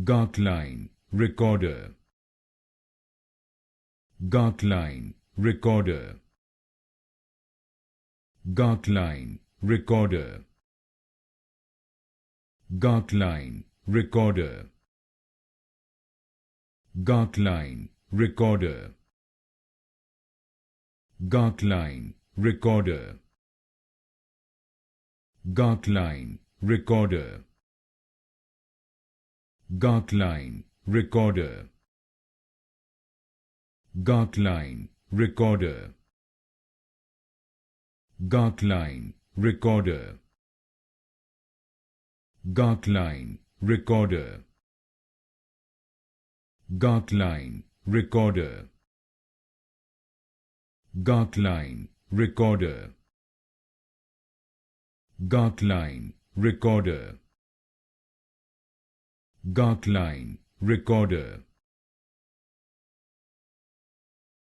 Garklein Recorder. Garklein Recorder. Garklein Recorder. Garklein Recorder. Garklein Recorder. Garklein Recorder. Garklein Recorder. Garklein Recorder. Garklein Recorder. Garklein Recorder. Garklein Recorder. Garklein Recorder. Garklein Recorder. Garklein Recorder. Garklein Recorder.